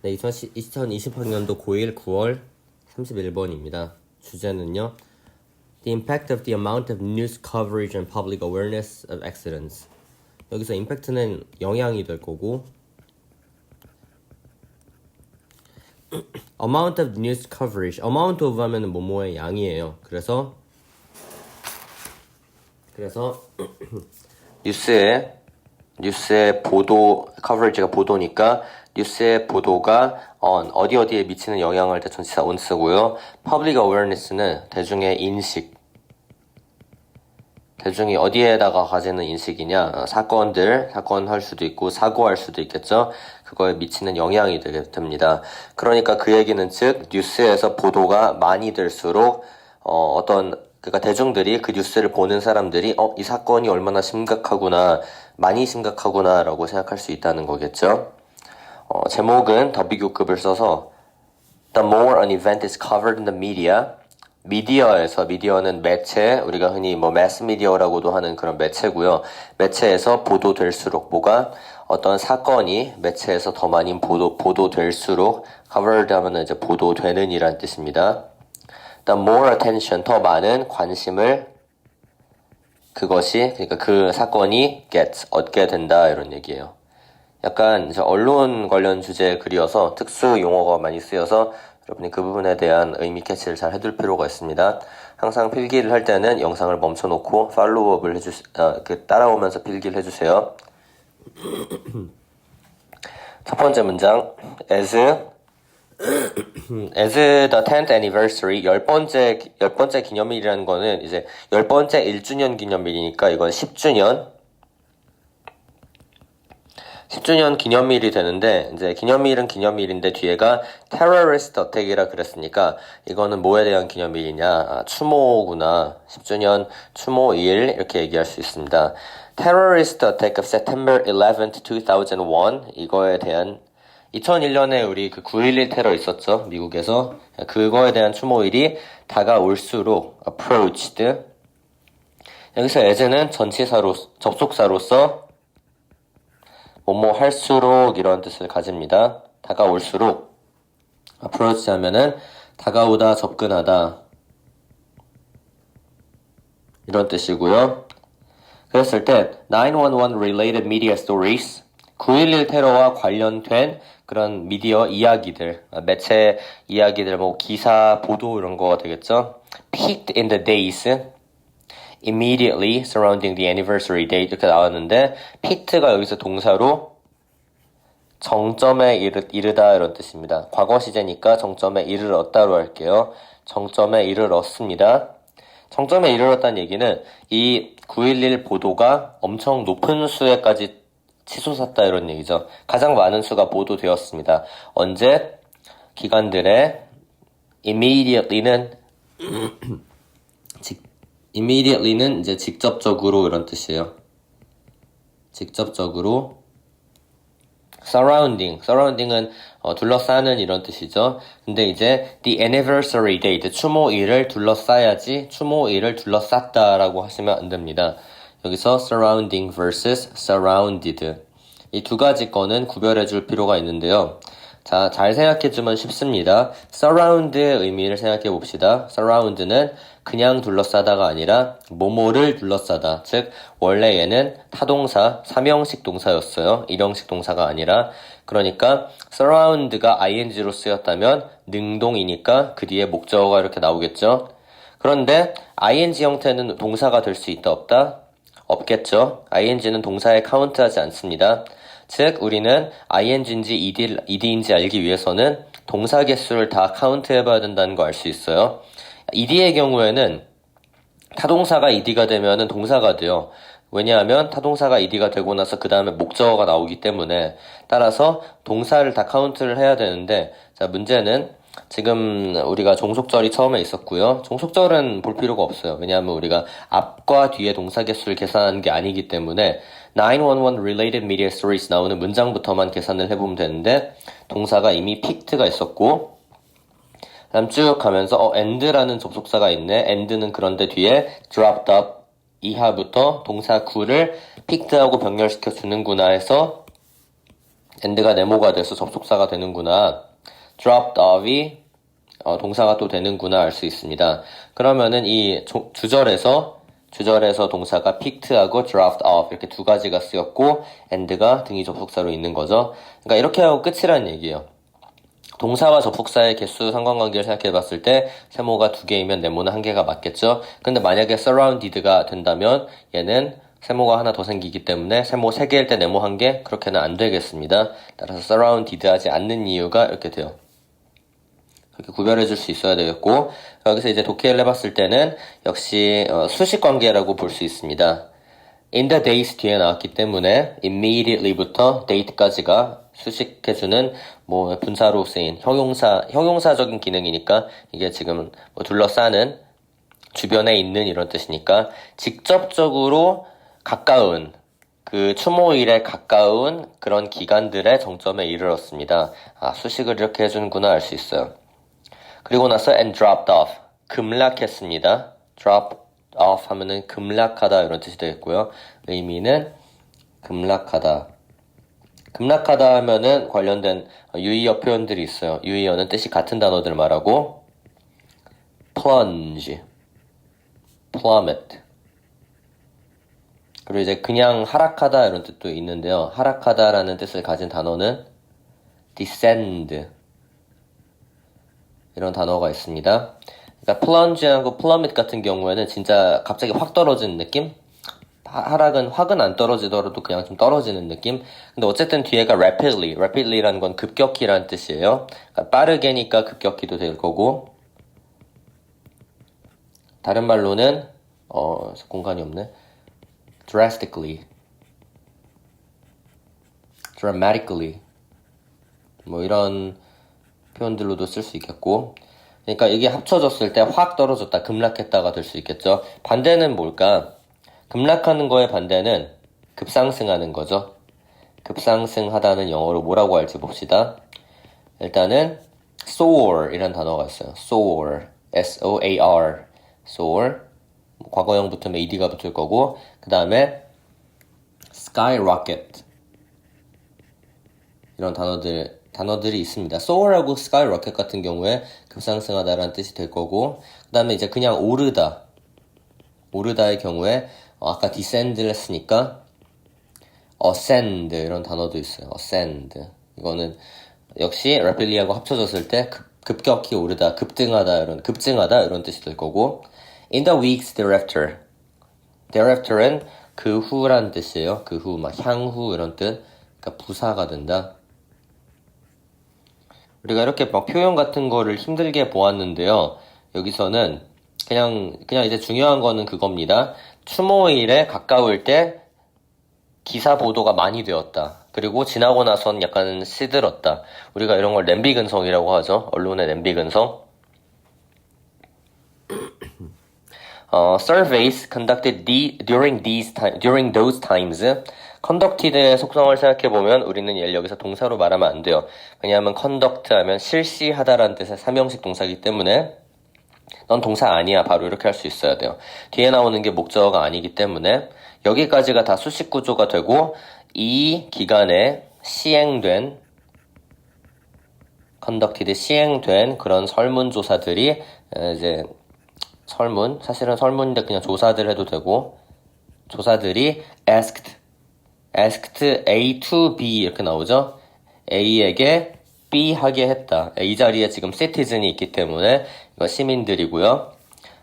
네, 2020학년도 고1 9월 31번입니다. 주제는요. The impact of the amount of news coverage and public awareness of accidents. 여기서 impact는 영향이 될 거고 amount of news coverage. amount of 하면은 뭐뭐의 양이에요. 그래서 뉴스의 보도, coverage가 보도니까 뉴스의 보도가 어디에 미치는 영향을 대천치사 on 쓰고요. public awareness는 대중의 인식, 대중이 어디에다가 가지는 인식이냐, 사건 할 수도 있고 사고할 수도 있겠죠. 그거에 미치는 영향이 되게 됩니다. 그러니까 그 얘기는 즉 뉴스에서 보도가 많이 될수록 그러니까 대중들이 그 뉴스를 보는 사람들이 이 사건이 얼마나 심각하구나, 많이 심각하구나라고 생각할 수 있다는 거겠죠. 제목은 더 비교급을 써서 The more an event is covered in the media, 미디어는 매체, 우리가 흔히 매스 미디어라고도 하는 그런 매체고요. 매체에서 보도될수록 뭐가 어떤 사건이 매체에서 더 많이 보도될수록 covered 하면은 이제 보도되는 이란 뜻입니다. The more attention, 더 많은 관심을 그러니까 그 사건이 얻게 된다 이런 얘기예요. 약간 이제 언론 관련 주제에 글이어서 특수 용어가 많이 쓰여서 여러분이 그 부분에 대한 의미 캐치를 잘 해둘 필요가 있습니다. 항상 필기를 할 때는 영상을 멈춰놓고 팔로우업을 따라오면서 필기를 해주세요. 첫 번째 문장, as the 10th anniversary, 열 번째 기념일이라는 거는 이제 10번째 1주년 기념일이니까 이건 10주년 기념일이 되는데, 이제 기념일은 기념일인데 뒤에가 terrorist attack이라 그랬으니까 이거는 뭐에 대한 기념일이냐, 추모구나. 10주년 추모일 이렇게 얘기할 수 있습니다. terrorist attack of September 11th, 2001, 이거에 대한 2001년에 우리 그 9.11 테러 있었죠, 미국에서. 그거에 대한 추모일이 다가올수록 approached, 여기서 as는 접속사로서 뭐뭐 할수록 이런 뜻을 가집니다. 다가올수록. approach 하면은 다가오다, 접근하다 이런 뜻이고요. 그랬을 때 911 related media stories, 9.11 테러와 관련된 그런 미디어 이야기들, 매체 이야기들, 기사, 보도 이런 거 되겠죠. peaked in the days immediately surrounding the anniversary date 이렇게 나왔는데, peaked가 여기서 동사로 정점에 이르다 이런 뜻입니다. 과거 시제니까 정점에 이르렀다로 할게요. 정점에 이르렀습니다. 정점에 이르렀다는 얘기는 이 9.11 보도가 엄청 높은 수에까지 치솟았다 이런 얘기죠. 가장 많은 수가 보도되었습니다. 언제? 기관들의 immediately는 이제 직접적으로 이런 뜻이에요. 직접적으로. surrounding은 둘러싸는 이런 뜻이죠. 근데 이제 the anniversary date, 추모일을 둘러싸야지 추모일을 둘러쌌다라고 하시면 안 됩니다. 여기서 surrounding versus surrounded, 이 두 가지 거는 구별해 줄 필요가 있는데요. 자, 잘 생각해주면 쉽습니다. surround의 의미를 생각해 봅시다. surround는 그냥 둘러싸다가 아니라 뭐뭐를 둘러싸다. 즉 원래 얘는 타동사, 3형식 동사였어요. 1형식 동사가 아니라. 그러니까 surround가 ing로 쓰였다면 능동이니까 그 뒤에 목적어가 이렇게 나오겠죠. 그런데 ing 형태는 동사가 될 수 있다 없다? 없겠죠. ing는 동사에 카운트하지 않습니다. 즉 우리는 ing인지 ed인지 알기 위해서는 동사 개수를 다 카운트해봐야 된다는 거 알 수 있어요. ed의 경우에는 타동사가 ed가 되면은 동사가 돼요. 왜냐하면 타동사가 ed가 되고 나서 그 다음에 목적어가 나오기 때문에, 따라서 동사를 다 카운트를 해야 되는데, 자, 문제는 지금 우리가 종속절이 처음에 있었고요. 종속절은 볼 필요가 없어요. 왜냐하면 우리가 앞과 뒤에 동사 개수를 계산하는 게 아니기 때문에 911 related media stories 나오는 문장부터만 계산을 해보면 되는데, 동사가 이미 picked가 있었고, 다음 쭉 가면서 and라는 접속사가 있네. and는 그런데 뒤에 dropped up, 이하부터 동사 구를 picked하고 병렬시켜 주는구나 해서 and가 네모가 돼서 접속사가 되는구나. dropped off이 동사가 또 되는구나 알 수 있습니다. 그러면은 이 주절에서 동사가 picked하고 dropped off 이렇게 두 가지가 쓰였고 and가 등위 접속사로 있는 거죠. 그러니까 이렇게 하고 끝이란 얘기예요. 동사와 접속사의 개수 상관관계를 생각해 봤을 때 세모가 2개이면 네모는 1개가 맞겠죠. 근데 만약에 surrounded가 된다면 얘는 세모가 하나 더 생기기 때문에 세모 3개일 때 네모 1개 그렇게는 안 되겠습니다. 따라서 surrounded 하지 않는 이유가 이렇게 돼요. 그렇게 구별해 줄 수 있어야 되겠고 여기서 이제 독해를 해봤을 때는 역시 수식 관계라고 볼 수 있습니다. in the days 뒤에 나왔기 때문에 immediately부터 date까지가 수식해주는 뭐 분사로 쓰인 형용사적인 기능이니까 이게 지금 뭐 둘러싸는 주변에 있는 이런 뜻이니까 직접적으로 가까운 그 추모일에 가까운 그런 기간들의 정점에 이르렀습니다. 수식을 이렇게 해주는구나 알 수 있어요. 그리고 나서 and dropped off 급락했습니다. drop off 하면은 급락하다 이런 뜻이 되겠고요. 의미는 급락하다. 급락하다 하면은 관련된 유의어 표현들이 있어요. 유의어는 뜻이 같은 단어들 말하고 plunge, plummet. 그리고 이제 그냥 하락하다 이런 뜻도 있는데요. 하락하다라는 뜻을 가진 단어는 descend 이런 단어가 있습니다. 그러니까 plunge하고 plummet 같은 경우에는 진짜 갑자기 확 떨어지는 느낌? 확은 안 떨어지더라도 그냥 좀 떨어지는 느낌? 근데 어쨌든 뒤에가 rapidly라는 건 급격히라는 뜻이에요. 그러니까 빠르게니까 급격히도 될 거고 다른 말로는 공간이 없네. dramatically 뭐 이런 표현들로도 쓸 수 있겠고 그러니까 이게 합쳐졌을 때 확 떨어졌다 급락했다가 될 수 있겠죠. 반대는 뭘까? 급락하는 거의 반대는 급상승하는 거죠. 급상승하다는 영어로 뭐라고 할지 봅시다. 일단은 soar 이란 단어가 있어요. soar S-O-A-R soar 과거형 붙으면 ed가 붙을 거고 그 다음에 skyrocket 이런 단어들이 있습니다. soar하고 skyrocket 같은 경우에 급상승하다라는 뜻이 될 거고 그 다음에 이제 그냥 오르다의 경우에 아까 descend를 했으니까 ascend 이런 단어도 있어요. ascend 이거는 역시 rapidly하고 합쳐졌을 때 급격히 오르다, 급증하다 이런 뜻이 될 거고 in the weeks thereafter는 그 후라는 뜻이에요. 그 후, 막 향후 이런 뜻. 그러니까 부사가 된다. 우리가 이렇게 막 표현 같은 거를 힘들게 보았는데요. 여기서는 그냥 이제 중요한 거는 그겁니다. 추모일에 가까울 때 기사 보도가 많이 되었다. 그리고 지나고 나선 약간 시들었다. 우리가 이런 걸 냄비 근성이라고 하죠. 언론의 냄비 근성. Surveys conducted during those times. conducted의 속성을 생각해보면 우리는 얘를 여기서 동사로 말하면 안 돼요. 왜냐하면 conduct 하면 실시하다라는 뜻의 삼형식 동사이기 때문에 넌 동사 아니야. 바로 이렇게 할 수 있어야 돼요. 뒤에 나오는 게 목적어가 아니기 때문에 여기까지가 다 수식 구조가 되고 이 기간에 시행된 그런 설문조사들이 이제 사실은 설문인데 그냥 조사들 해도 되고 조사들이 asked A to B 이렇게 나오죠. A에게 B 하게 했다. A 자리에 지금 citizen이 있기 때문에 이거 시민들이고요.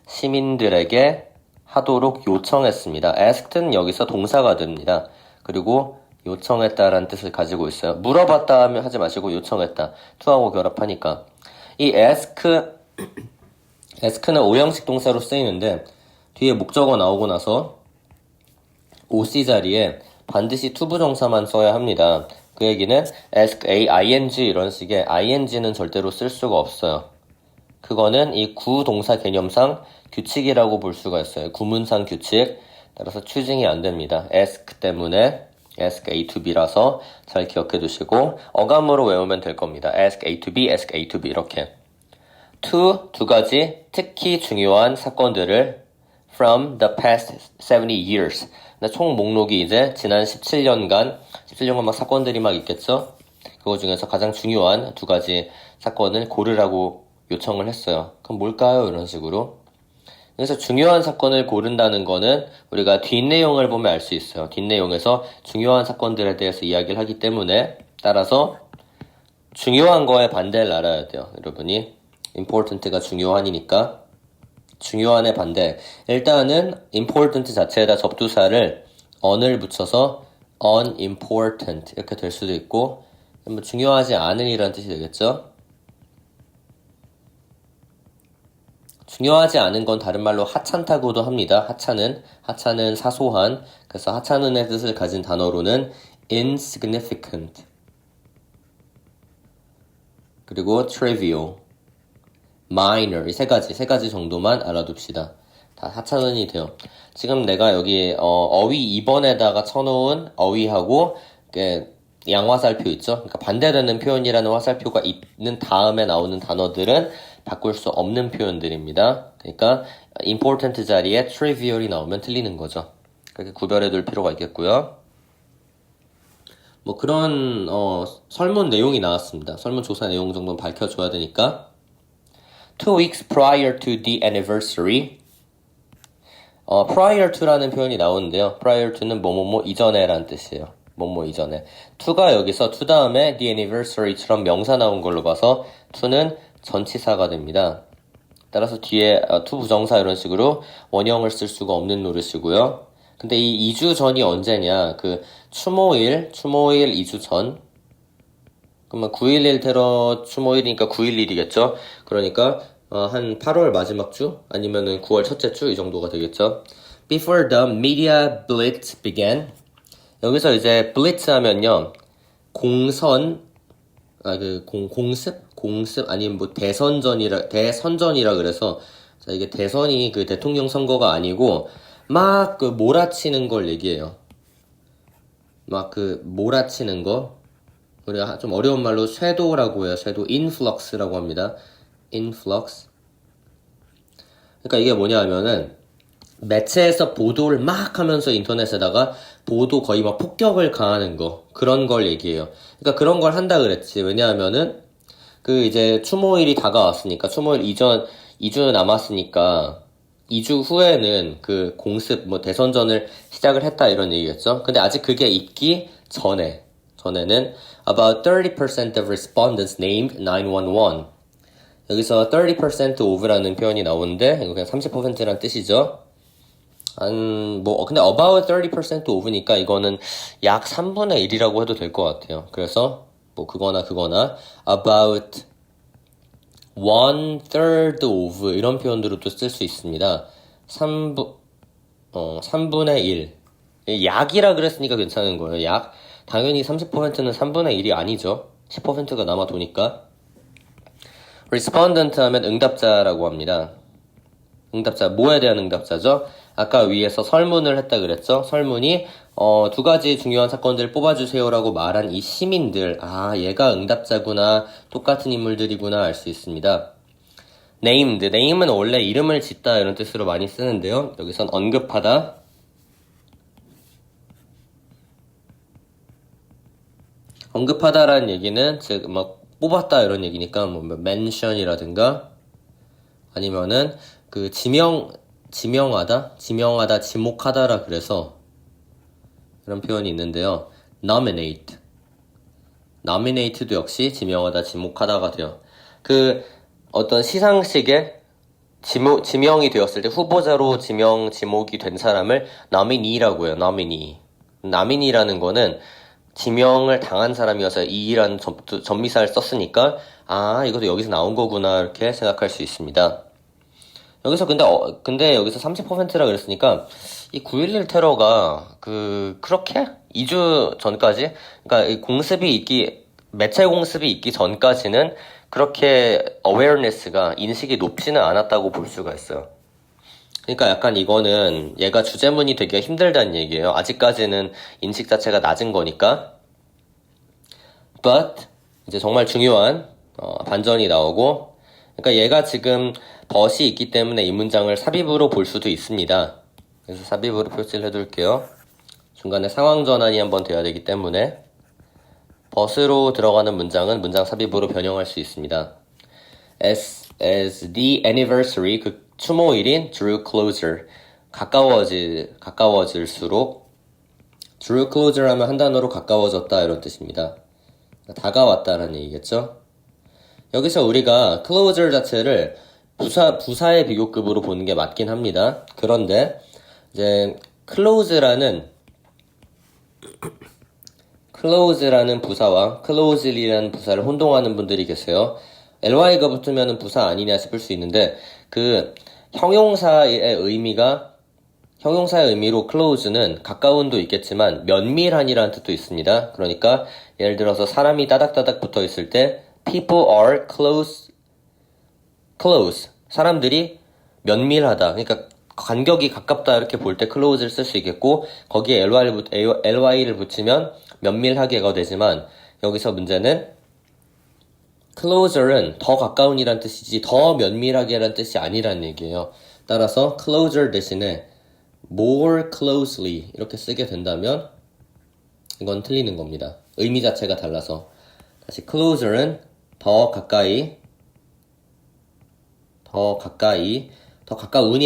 시민들에게 하도록 요청했습니다. asked는 여기서 동사가 됩니다. 그리고 요청했다라는 뜻을 가지고 있어요. 물어봤다 하면 하지 마시고 요청했다. to하고 결합하니까. 이 ask는 오형식 동사로 쓰이는데 뒤에 목적어 나오고 나서 OC 자리에 반드시 투부정사만 써야 합니다. 그 얘기는 ask A, ing 이런 식의 ing는 절대로 쓸 수가 없어요. 그거는 이 구동사 개념상 규칙이라고 볼 수가 있어요. 구문상 규칙. 따라서 추징이 안 됩니다. ask 때문에 ask A to B라서 잘 기억해 두시고 어감으로 외우면 될 겁니다. ask A to B, ask A to B 이렇게. 두 가지 특히 중요한 사건들을 from the past 70 years. 총 목록이 이제 지난 17년간 막 사건들이 막 있겠죠? 그거 중에서 가장 중요한 두 가지 사건을 고르라고 요청을 했어요. 그럼 뭘까요? 이런 식으로. 그래서 중요한 사건을 고른다는 거는 우리가 뒷내용을 보면 알 수 있어요. 뒷내용에서 중요한 사건들에 대해서 이야기를 하기 때문에 따라서 중요한 거에 반대를 알아야 돼요. 여러분이 important가 중요한이니까 중요한의 반대. 일단은 important 자체에다 접두사를 on을 붙여서 unimportant 이렇게 될 수도 있고 뭐 중요하지 않은 이라는 뜻이 되겠죠. 중요하지 않은 건 다른 말로 하찮다고도 합니다. 하찮은 사소한. 그래서 하찮은의 뜻을 가진 단어로는 insignificant 그리고 trivial, minor 이 세 가지 정도만 알아둡시다. 다 하찮은이 돼요. 지금 내가 여기 어휘 2번에다가 쳐놓은 어휘하고 양화살표 있죠? 그러니까 반대되는 표현이라는 화살표가 있는 다음에 나오는 단어들은 바꿀 수 없는 표현들입니다. 그러니까 important 자리에 trivial이 나오면 틀리는 거죠. 그렇게 구별해 둘 필요가 있겠고요. 뭐 그런 설문 내용이 나왔습니다. 설문 조사 내용 정도는 밝혀줘야 되니까 2 weeks prior to the anniversary prior to라는 표현이 나오는데요. prior to는 뭐뭐뭐 이전에 라는 뜻이에요. 뭐뭐 이전에. to가 여기서 to 다음에 the anniversary처럼 명사 나온 걸로 봐서 to는 전치사가 됩니다. 따라서 뒤에 to 부정사 이런 식으로 원형을 쓸 수가 없는 노릇이고요. 근데 이 2주 전이 언제냐? 그 추모일 2주 전. 그러면 9.11 테러 추모일이니까 9.11이겠죠? 그러니까 한 8월 마지막 주 아니면은 9월 첫째 주 이 정도가 되겠죠. Before the media blitz began. 여기서 이제 blitz 하면요. 공습 아니면 뭐 대선전이라 그래서 자, 이게 대선이 그 대통령 선거가 아니고 막 그 몰아치는 걸 얘기해요. 막 그 몰아치는 거 우리가 좀 어려운 말로 쇄도라고 해요. 쇄도 influx라고 합니다. influx. 그러니까 이게 뭐냐 하면은 매체에서 보도를 막 하면서 인터넷에다가 보도 거의 막 폭격을 가하는 거 그런 걸 얘기해요. 그러니까 그런 걸 한다 그랬지. 왜냐하면은 그 이제 추모일이 다가왔으니까 추모일 이전 2주 남았으니까 2주 후에는 그 공습 뭐 대선전을 시작을 했다 이런 얘기겠죠. 근데 아직 그게 있기 전에는 about 30% of respondents named 911. 여기서 30% of라는 표현이 나오는데 이거 그냥 30%란 뜻이죠. 근데 about 30% of니까 이거는 약 3분의 1이라고 해도 될 것 같아요. 그래서 뭐 그거나 about 1/3 of 이런 표현들로도 쓸 수 있습니다. 3분의 1. 약이라 그랬으니까 괜찮은 거예요. 약. 당연히 30%는 3분의 1이 아니죠. 10%가 남아도니까. respondent 하면 응답자라고 합니다. 응답자, 뭐에 대한 응답자죠? 아까 위에서 설문을 했다 그랬죠? 설문이 두 가지 중요한 사건들을 뽑아주세요라고 말한 이 시민들, 얘가 응답자구나, 똑같은 인물들이구나 알 수 있습니다. named, name은 원래 이름을 짓다 이런 뜻으로 많이 쓰는데요. 여기선 언급하다. 언급하다라는 얘기는 즉 막 뽑았다 이런 얘기니까 뭐 mention이라든가 아니면은 그 지명하다, 지목하다라 그래서 이런 표현이 있는데요. nominate도 역시 지명하다, 지목하다가 돼요. 그 어떤 시상식에 지명이 되었을 때 후보자로 지목이 된 사람을 nominee라고 해요. nominee라는 거는 지명을 당한 사람이어서 이라는 전미사를 썼으니까 이것도 여기서 나온 거구나 이렇게 생각할 수 있습니다. 여기서 근데 여기서 30%라 그랬으니까 이 9.11 테러가 그렇게 2주 전까지 그러니까 매체 공습이 있기 전까지는 그렇게 awareness가 인식이 높지는 않았다고 볼 수가 있어요. 그러니까 약간 이거는 얘가 주제문이 되기가 힘들다는 얘기예요. 아직까지는 인식 자체가 낮은 거니까. But 이제 정말 중요한 반전이 나오고 그러니까 얘가 지금 but이 있기 때문에 이 문장을 삽입으로 볼 수도 있습니다. 그래서 삽입으로 표시를 해둘게요. 중간에 상황 전환이 한번 돼야 되기 때문에 but으로 들어가는 문장은 문장 삽입으로 변형할 수 있습니다. As the anniversary, 그 추모일인 drew closer, 가까워질수록 drew closer 하면 한 단어로 가까워졌다 이런 뜻입니다. 다가왔다라는 얘기겠죠. 여기서 우리가 closer 자체를 부사의 비교급으로 보는 게 맞긴 합니다. 그런데 이제 close라는 부사와 closely라는 부사를 혼동하는 분들이 계세요. ly가 붙으면 부사 아니냐 싶을 수 있는데 그 형용사의 의미로 close는 가까운도 있겠지만 면밀한이라는 뜻도 있습니다. 그러니까 예를 들어서 사람이 따닥따닥 붙어 있을 때 people are close. 사람들이 면밀하다. 그러니까 간격이 가깝다 이렇게 볼 때 close를 쓸 수 있겠고 거기에 ly를 붙이면 면밀하게가 되지만 여기서 문제는 closer은 더 가까운이란 뜻이지 더 면밀하게란 뜻이 아니란 얘기예요. 따라서 closer 대신에 more closely 이렇게 쓰게 된다면 이건 틀리는 겁니다. 의미 자체가 달라서. 다시 closer은 더 가까운이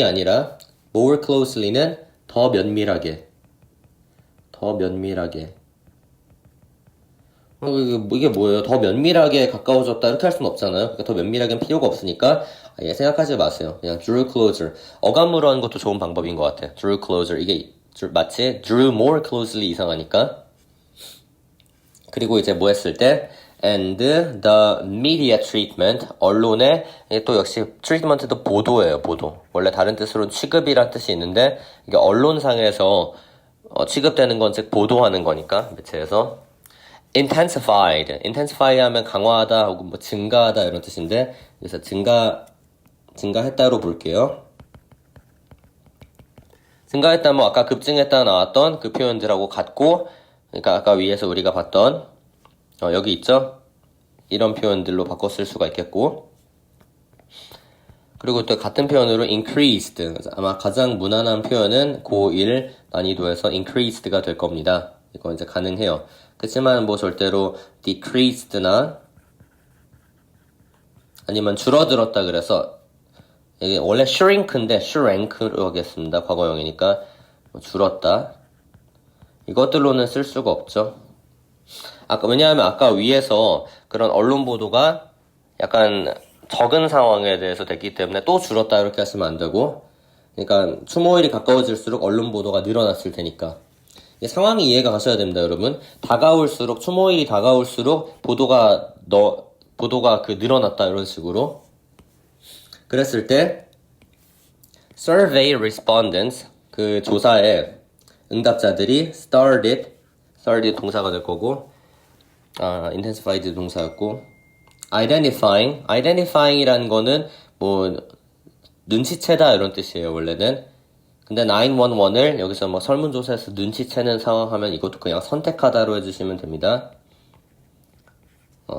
아니라 more closely는 더 면밀하게. 이게 뭐예요? 더 면밀하게 가까워졌다 이렇게 할 수는 없잖아요. 그러니까 더 면밀하게는 필요가 없으니까 아예 생각하지 마세요. 그냥 drew closer. 어감으로 하는 것도 좋은 방법인 것 같아. drew closer. 이게 마치 drew more closely 이상하니까. 그리고 이제 뭐 했을 때 and the media treatment, 언론의 또 역시 treatment도 보도예요. 보도. 원래 다른 뜻으로는 취급이란 뜻이 있는데 이게 언론상에서 취급되는 건 즉 보도하는 거니까 매체에서 intensify 하면 강화하다 혹은 뭐 증가하다 이런 뜻인데 그래서 증가했다로 볼게요. 증가했다 뭐 아까 급증했다 나왔던 그 표현들하고 같고 그러니까 아까 위에서 우리가 봤던 여기 있죠? 이런 표현들로 바꿔 쓸 수가 있겠고 그리고 또 같은 표현으로 increased 아마 가장 무난한 표현은 고1 난이도에서 increased가 될 겁니다. 이거 이제 가능해요. 그렇지만 뭐 절대로 decreased나 아니면 줄어들었다 그래서 이게 원래 shrink인데 shrank로 하겠습니다. 과거형이니까 줄었다. 이것들로는 쓸 수가 없죠. 왜냐하면 아까 위에서 그런 언론 보도가 약간 적은 상황에 대해서 됐기 때문에 또 줄었다 이렇게 하시면 안 되고 그러니까 추모일이 가까워질수록 언론 보도가 늘어났을 테니까 상황이 이해가 가셔야 됩니다, 여러분. 추모일이 다가올수록 보도가 늘어났다 이런 식으로 그랬을 때 survey respondents 그 조사에 응답자들이 started 동사가 될 거고 intensified 동사였고 identifying이라는 거는 뭐 눈치채다 이런 뜻이에요, 원래는. 근데 911을 여기서 뭐 설문조사에서 눈치채는 상황 하면 이것도 그냥 선택하다로 해주시면 됩니다.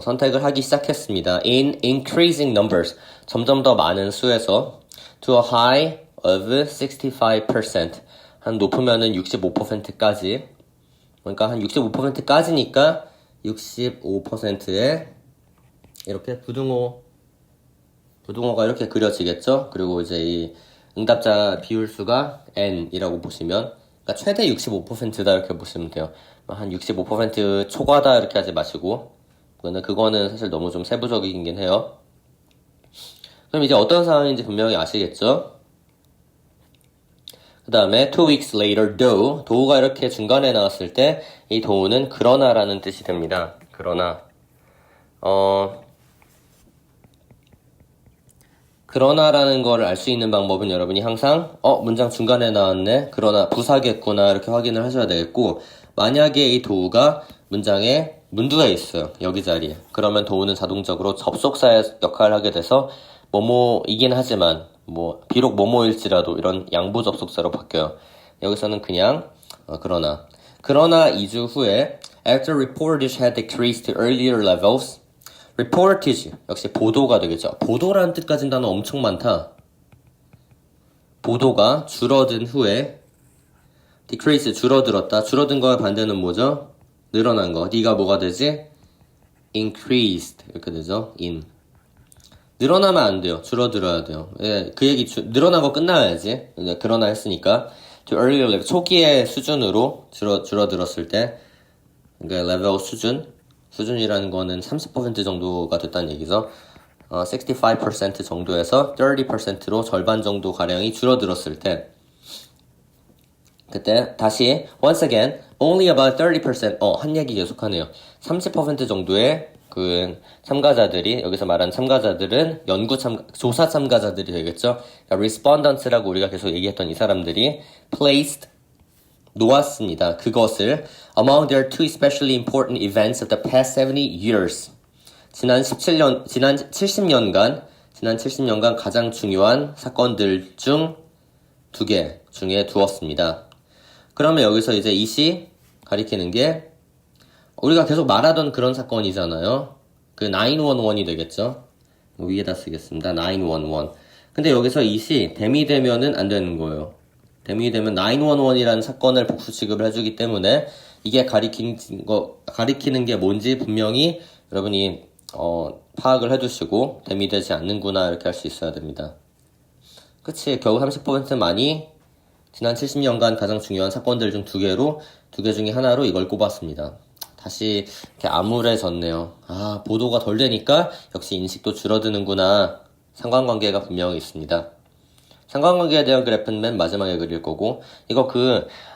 선택을 하기 시작했습니다. In increasing numbers, 점점 더 많은 수에서 to a high of 65%, 한 높으면은 65%까지, 그러니까 한 65%까지니까 65%에 이렇게 부등호가 이렇게 그려지겠죠? 그리고 이제 이 응답자 비율수가 n이라고 보시면 그러니까 최대 65%다 이렇게 보시면 돼요. 한 65% 초과다 이렇게 하지 마시고 그거는 사실 너무 좀 세부적이긴 해요. 그럼 이제 어떤 상황인지 분명히 아시겠죠? 그 다음에 2 weeks later though 가 이렇게 중간에 나왔을 때 이 though는 그러나라는 뜻이 됩니다. 그러나라는 거를 알 수 있는 방법은 여러분이 항상 문장 중간에 나왔네 그러나 부사겠구나 이렇게 확인을 하셔야 되겠고 만약에 이 도우가 문장에 문두에 있어요. 여기 자리에. 그러면 도우는 자동적으로 접속사의 역할을 하게 돼서 뭐뭐이긴 하지만 비록 뭐뭐일지라도 이런 양보 접속사로 바뀌어요. 여기서는 그냥 그러나 2주 후에 after reportage had decreased to earlier levels reportage 역시 보도가 되겠죠. 보도라는 뜻 가진 단어 엄청 많다. 보도가 줄어든 후에 decrease 줄어들었다. 줄어든 거의 반대는 뭐죠? 늘어난 거. 네가 뭐가 되지? increased 이렇게 되죠. in 늘어나면 안 돼요. 줄어들어야 돼요. 예, 그 얘기 늘어나고 끝나야지. 그러나 했으니까 to earlier level 초기의 수준으로 줄어들었을 때 그러니까 레벨 수준이라는 거는 30% 정도가 됐다는 얘기죠. 65% 정도에서 30%로 절반 정도 가량이 줄어들었을 때 그때 다시 once again only about 30% 한 얘기 계속하네요. 30% 정도의 그 참가자들이 여기서 말하는 참가자들은 조사 참가자들이 되겠죠. 그러니까 respondents라고 우리가 계속 얘기했던 이 사람들이 placed 놓았습니다. 그것을 among their two especially important events of the past 70 years 지난 70년간 가장 중요한 사건들 중 2개 중에 두었습니다. 그러면 여기서 이제 이시 가리키는 게 우리가 계속 말하던 그런 사건이잖아요. 그 911이 되겠죠. 위에다 쓰겠습니다. 911. 근데 여기서 이시 대미되면은 안 되는 거예요. 대미되면 911이라는 사건을 복수 취급을 해주기 때문에 이게 가리키는 게 뭔지 분명히 여러분이 파악을 해두시고 대미되지 않는구나 이렇게 할 수 있어야 됩니다. 그치? 겨우 30%만이 지난 70년간 가장 중요한 사건들 중 2개 중에 하나로 이걸 꼽았습니다. 다시 이렇게 암울해졌네요. 보도가 덜 되니까 역시 인식도 줄어드는구나. 상관관계가 분명히 있습니다. 상관관계에 대한 그래프는 맨 마지막에 그릴 거고 이거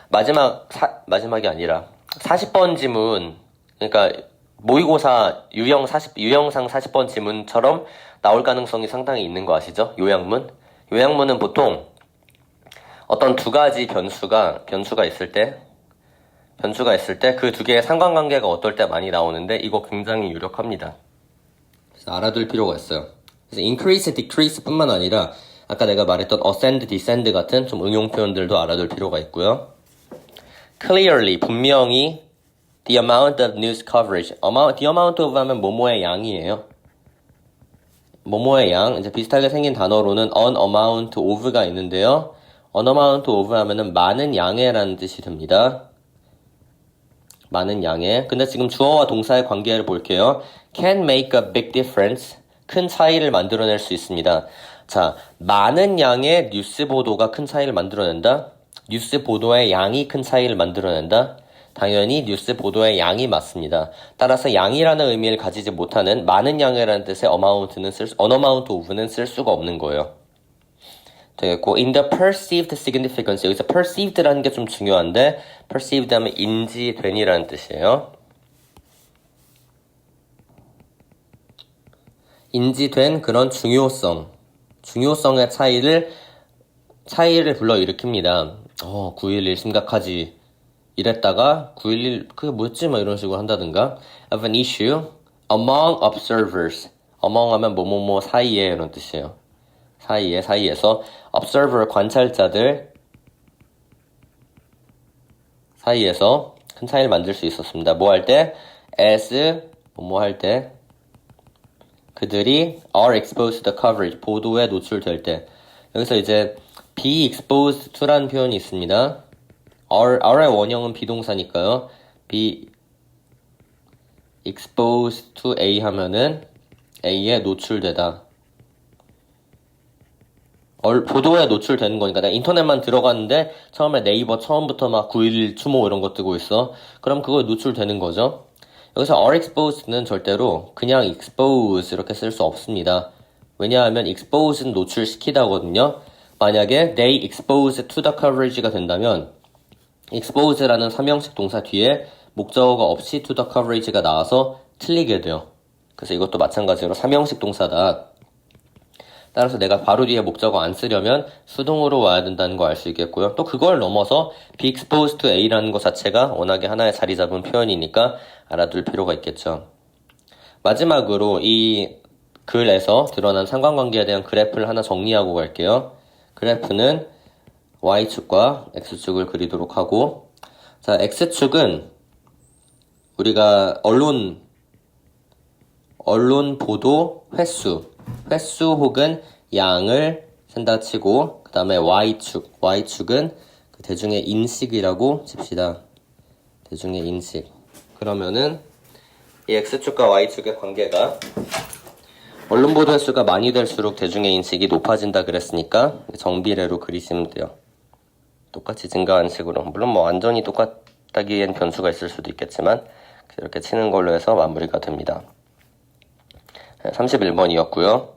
마지막이 아니라 40번 지문 그러니까 모의고사 유형상 40번 지문처럼 나올 가능성이 상당히 있는 거 아시죠? 요양문은 보통 어떤 2가지 변수가 있을 때 그 2개의 상관관계가 어떨 때 많이 나오는데 이거 굉장히 유력합니다. 그래서 알아둘 필요가 있어요. 그래서 increase, decrease 뿐만 아니라 아까 내가 말했던 ascend, descend 같은 좀 응용 표현들도 알아둘 필요가 있고요. clearly, 분명히 the amount of news coverage. the amount of 하면 뭐뭐의 양이에요. 뭐뭐의 양. 이제 비슷하게 생긴 단어로는 an amount of가 있는데요. an amount of 하면은 많은 양의라는 뜻이 됩니다. 많은 양의. 근데 지금 주어와 동사의 관계를 볼게요. can make a big difference. 큰 차이를 만들어낼 수 있습니다. 자, 많은 양의 뉴스 보도가 큰 차이를 만들어낸다? 뉴스 보도의 양이 큰 차이를 만들어낸다? 당연히 뉴스 보도의 양이 맞습니다. 따라서 양이라는 의미를 가지지 못하는 많은 양이라는 뜻의 amount of는 쓸 수가 없는 거예요. 되겠고, in the perceived significance. 여기서 perceived라는 게 좀 중요한데, perceived 하면 인지된이라는 뜻이에요. 인지된 그런 중요성의 차이를 불러일으킵니다. 9.11 심각하지. 이랬다가 9.11 그게 뭐였지? 막 이런 식으로 한다든가. of an issue among observers. among 하면 뭐뭐뭐 사이에 이런 뜻이에요. 사이에서 observer 관찰자들 사이에서 큰 차이를 만들 수 있었습니다. 뭐 할 때? as 뭐뭐 할 때 그들이 are exposed to the coverage 보도에 노출될 때 여기서 이제 be exposed to라는 표현이 있습니다. are의 원형은 비동사니까요. be exposed to A 하면은 A에 노출되다. 보도에 노출되는 거니까 내가 인터넷만 들어갔는데 처음에 네이버 처음부터 막 9.11 추모 이런 거 뜨고 있어. 그럼 그거에 노출되는 거죠. 여기서 are exposed는 절대로 그냥 expose 이렇게 쓸 수 없습니다. 왜냐하면 expose는 노출시키다거든요. 만약에 they expose to the coverage가 된다면 expose라는 3형식 동사 뒤에 목적어가 없이 to the coverage가 나와서 틀리게 돼요. 그래서 이것도 마찬가지로 3형식 동사다. 따라서 내가 바로 뒤에 목적어 안 쓰려면 수동으로 와야 된다는 거 알 수 있겠고요. 또 그걸 넘어서 be exposed to A라는 것 자체가 워낙에 하나의 자리 잡은 표현이니까 알아둘 필요가 있겠죠. 마지막으로 이 글에서 드러난 상관관계에 대한 그래프를 하나 정리하고 갈게요. 그래프는 Y축과 X축을 그리도록 하고 자, X축은 우리가 언론 보도 횟수 혹은 양을 센다 치고 그 다음에 Y축은 그 대중의 인식이라고 칩시다. 대중의 인식. 그러면은 이 X축과 Y축의 관계가 언론 보도 횟수가 많이 될수록 대중의 인식이 높아진다 그랬으니까 정비례로 그리시면 돼요. 똑같이 증가하는 식으로. 물론 뭐 완전히 똑같다기엔 변수가 있을 수도 있겠지만 이렇게 치는 걸로 해서 마무리가 됩니다. 31번이었고요.